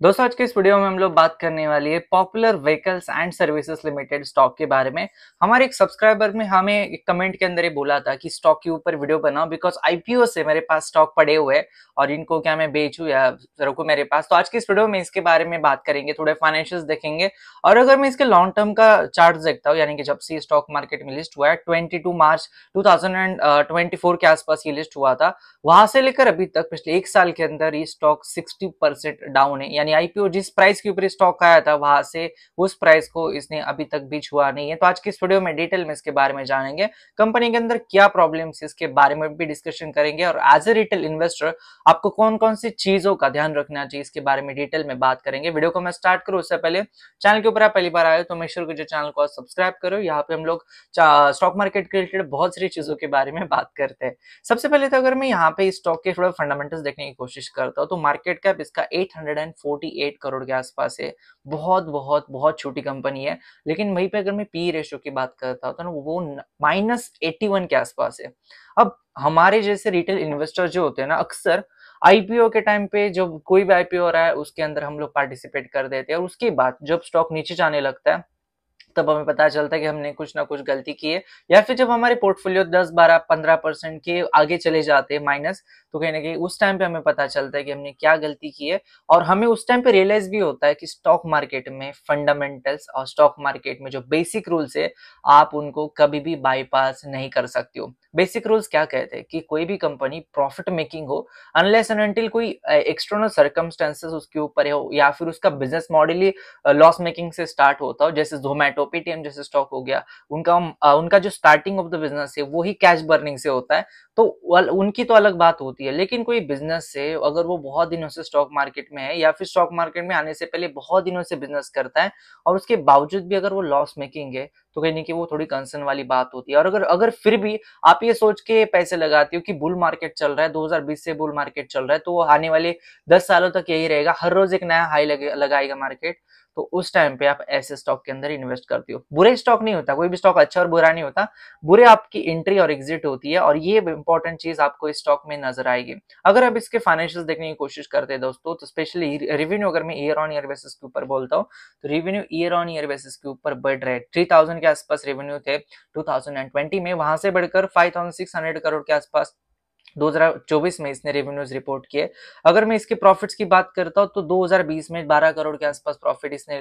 दोस्तों आज के इस वीडियो में हम लोग बात करने वाली है popular vehicles and services limited stock के बारे में। हमारे एक सब्सक्राइबर ने हमें एक कमेंट के अंदर ये बोला था कि स्टॉक के ऊपर वीडियो बनाओ बिकॉज आईपीओ से मेरे पास स्टॉक पड़े हुए हैं और इनको क्या मैं बेचूं या रखूं मेरे पास। तो आज की इस वीडियो में इसके बारे में बात करेंगे, थोड़े फाइनेंशियल्स देखेंगे और अगर मैं इसके लॉन्ग टर्म का चार्ट देखता हूँ, यानी कि जब से स्टॉक मार्केट में लिस्ट हुआ है 22 मार्च 2024 के आसपास ये लिस्ट हुआ था, वहां से लेकर अभी तक पिछले एक साल के अंदर ये स्टॉक 60% डाउन है। यानी आईपीओ जिस प्राइस के ऊपर स्टॉक आया था वहां से उस प्राइस को इसने अभी तक भी छुआ नहीं है। तो आज की इस वीडियो में डिटेल में इसके बारे में जानेंगे, कंपनी के अंदर क्या प्रॉब्लम्स है इसके बारे में भी डिस्कशन करेंगे और एज ए रिटेल इन्वेस्टर आपको कौन कौन सी चीजों का ध्यान रखना चाहिए इसके बारे में डिटेल में बात करेंगे। वीडियो को मैं स्टार्ट करूं उससे पहले चैनल के ऊपर आप पहली बार आए तो मेक श्योर कीजिए चैनल को सब्सक्राइब करो। यहाँ पे हम लोग स्टॉक मार्केट के रिलेटेड बहुत सारी चीजों के बारे में बात करते हैं। सबसे पहले तो अगर मैं यहाँ पे स्टॉक के थोड़ा फंडामेंटल्स देखने की कोशिश करता हूँ तो मार्केट कैप इसका 848 करोड़ के आसपास है। बहुत बहुत बहुत छोटी कंपनी है, लेकिन वहीं पे अगर मैं पी रेशियो की बात करता हूँ तो वो -81 के आसपास है। अब हमारे जैसे रिटेल इन्वेस्टर जो होते हैं ना, अक्सर आईपीओ के टाइम पे जब कोई भी आईपीओ हो रहा है उसके अंदर हम लोग पार्टिसिपेट कर देते हैं और उसके बाद जब स्टॉक नीचे जाने लगता है तब हमें पता चलता है कि हमने कुछ ना कुछ गलती की है, या फिर जब हमारे पोर्टफोलियो 10-12-15% के आगे चले जाते हैं माइनस, तो कहीं ना कहीं उस टाइम पे हमें पता चलता है कि हमने क्या गलती की है। और हमें उस टाइम पे रियलाइज भी होता है कि स्टॉक मार्केट में फंडामेंटल्स और स्टॉक मार्केट में जो बेसिक रूल्स है आप उनको कभी भी बाईपास नहीं कर सकते हो। बेसिक रूल्स क्या कहते हैं कि कोई भी कंपनी प्रॉफिट मेकिंग हो अनलेस एंड अनटिल कोई एक्सटर्नल सर्कमस्टेंसेस उसके ऊपर हो या फिर उसका बिजनेस मॉडल ही लॉस मेकिंग से स्टार्ट होता हो, जैसे जोमेटो पेटीएम जैसे स्टॉक हो गया, उनका जो स्टार्टिंग ऑफ द बिजनेस है वो ही कैश बर्निंग से होता है, तो उनकी तो अलग बात होती है। लेकिन कोई बिजनेस से अगर वो बहुत दिनों से स्टॉक मार्केट में है या फिर स्टॉक मार्केट में आने से पहले बहुत दिनों से बिजनेस करता है और उसके बावजूद भी अगर वो लॉस मेकिंग है तो कहीं ना कहीं वो थोड़ी कंसर्न वाली बात होती है। और अगर अगर फिर भी आप ये सोच के पैसे लगाते हो कि बुल मार्केट चल रहा है, 2020 से बुल मार्केट चल रहा है, तो वो आने वाले 10 सालों तक यही रहेगा, हर रोज एक नया हाई लगाएगा मार्केट, तो उस टाइम पे आप ऐसे स्टॉक के अंदर इन्वेस्ट करते हो। बुरे स्टॉक नहीं होता, कोई भी स्टॉक अच्छा और बुरा नहीं होता, बुरे आपकी एंट्री और एग्जिट होती है और ये इंपॉर्टेंट चीज आपको इस स्टॉक में नजर आएगी। अगर आप इसके फाइनेंशियल्स देखने की कोशिश करते हैं दोस्तों, तो स्पेशली रेवेन्यू अगर मैं ईयर ऑन ईयर बेसिस के ऊपर बोलता हूँ तो revenue year on year basis के ऊपर बढ़ रहे हैं। 3000 के आसपास रेवेन्यू थे 2020 में, वहां से बढ़कर 5600 करोड़ के आसपास 2024 में इसने रेवेन्यूज रिपोर्ट किए। अगर मैं इसके प्रॉफिट्स की बात करता हूँ तो 2020 में 12 करोड़ के आसपास प्रॉफिट इसने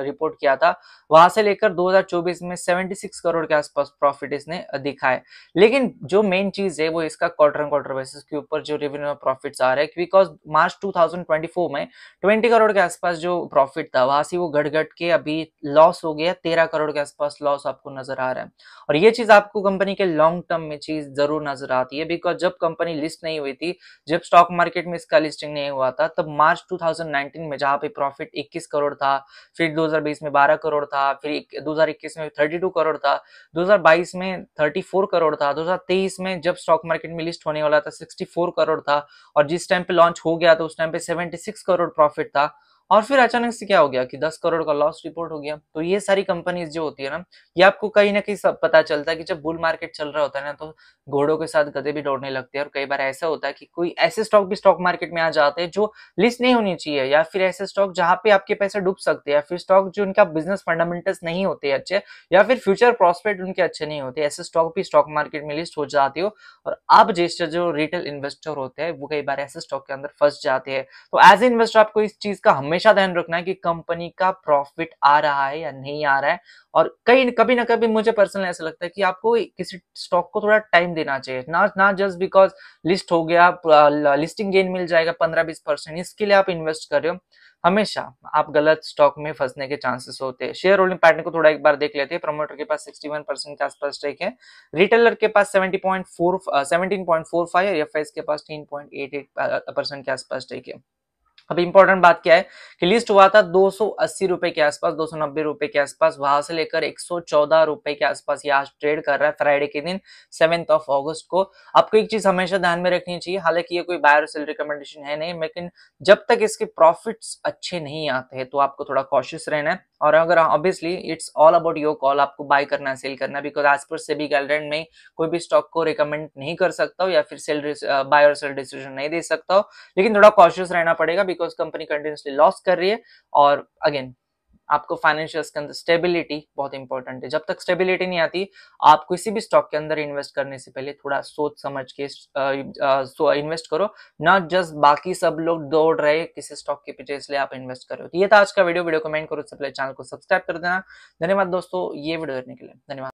रिपोर्ट किया था, वहां से लेकर 2024 में 76 करोड़ के आसपास प्रॉफिट इसने दिखाए। लेकिन जो मेन चीज है वो इसका क्वार्टर क्वार्टर बेसिस के ऊपर जो रेवेन्यू और प्रॉफिट्स आ रहे हैं, बिकॉज मार्च 2024 में 20 करोड़ के आसपास जो प्रॉफिट था वहां से वो घट घट के अभी लॉस हो गया, 13 करोड़ के आसपास लॉस आपको नजर आ रहा है। और ये चीज आपको कंपनी के लॉन्ग टर्म में चीज जरूर नजर आती है, बिकॉज जब कंपनी लिस्ट नहीं हुई थी, जब स्टॉक मार्केट में इसका लिस्टिंग नहीं हुआ था, तब मार्च 2019 में जहां पे प्रॉफिट 21 करोड़ था, फिर 2020 में 12 करोड़ था, फिर 2021 में 32 करोड़ था, 2022 में 34 करोड़ था, 2023 में जब स्टॉक मार्केट में लिस्ट होने वाला था 64 करोड़ था और जिस टाइम पे लॉन्च हो गया तो उस टाइम पे 76 करोड़ प्रॉफिट था। और फिर अचानक से क्या हो गया कि 10 करोड़ का लॉस रिपोर्ट हो गया। तो ये सारी कंपनीज जो होती है ना, ये आपको कहीं ना कहीं सब पता चलता है कि जब बुल मार्केट चल रहा होता है ना तो घोड़ों के साथ गधे भी दौड़ने लगते हैं। और कई बार ऐसा होता है कि कोई ऐसे स्टॉक भी स्टॉक मार्केट में आ जाते हैं जो लिस्ट नहीं होनी चाहिए, या फिर ऐसे स्टॉक जहां पे आपके पैसे डूब सकते हैं, या फिर स्टॉक जो उनका बिजनेस फंडामेंटल्स नहीं होते अच्छे, या फिर फ्यूचर प्रोस्पेक्ट उनके अच्छे नहीं होते, ऐसे स्टॉक भी स्टॉक मार्केट में लिस्ट हो जाते हो। और आप जैसे जो रिटेल इन्वेस्टर होते हैं वो कई बार ऐसे स्टॉक के अंदर फंस जाते हैं। तो एज ए इन्वेस्टर आपको इस चीज का हमेशा ध्यान रखना है कि कंपनी का प्रॉफिट आ रहा है या नहीं आ रहा है। और कहीं कभी ना कभी मुझे पर्सनली ऐसा लगता है कि आपको किसी स्टॉक को थोड़ा टाइम देना चाहिए, ना जस्ट बिकॉज लिस्ट हो गया, लिस्टिंग गेन मिल जाएगा 15-20%, इसके लिए आप इन्वेस्ट कर रहे हो, हमेशा आप गलत स्टॉक में फंसने के चांसेस होते हैं। शेयर होल्डिंग पैटर्न को थोड़ा एक बार देख लेते हैं। प्रमोटर के पास 61% के आसपास स्टेक है, रिटेलर के पास 17.45 है, एफआईएस के पास 10.88% के आसपास स्टेक है। अब इंपॉर्टेंट बात क्या है कि लिस्ट हुआ था 280 रुपए के आसपास, 290 रुपए के आसपास, वहां से लेकर 114 रुपए के आसपास ये आज ट्रेड कर रहा है फ्राइडे के दिन 7 अगस्त को। आपको एक चीज हमेशा ध्यान में रखनी चाहिए, हालांकि ये कोई बायर सेल रिकमेंडेशन है नहीं, लेकिन जब तक इसके प्रॉफिट्स अच्छे नहीं आते हैं तो आपको थोड़ा कॉशियस रहना है। और अगर obviously it's all about your call, आपको बाय करना सेल करना, बिकॉज आज पर सेबी गाइडलाइन में कोई भी स्टॉक को रिकमेंड नहीं कर सकता हो या फिर बाय और सेल डिसीजन नहीं दे सकता हो, लेकिन थोड़ा कॉशियस रहना पड़ेगा बिकॉज कंपनी कंटिन्यूसली लॉस कर रही है। और अगेन आपको फाइनेंशियल्स के अंदर स्टेबिलिटी बहुत इंपॉर्टेंट है। जब तक स्टेबिलिटी नहीं आती, आप किसी भी स्टॉक के अंदर इन्वेस्ट करने से पहले थोड़ा सोच समझ के इन्वेस्ट करो, नॉट जस्ट बाकी सब लोग दौड़ रहे किसी स्टॉक के पीछे इसलिए आप इन्वेस्ट कर रहे हो। तो ये था आज का वीडियो को कमेंट करो, सबसे पहले चैनल को सब्सक्राइब कर देना। धन्यवाद दोस्तों ये वीडियो देखने के लिए, धन्यवाद।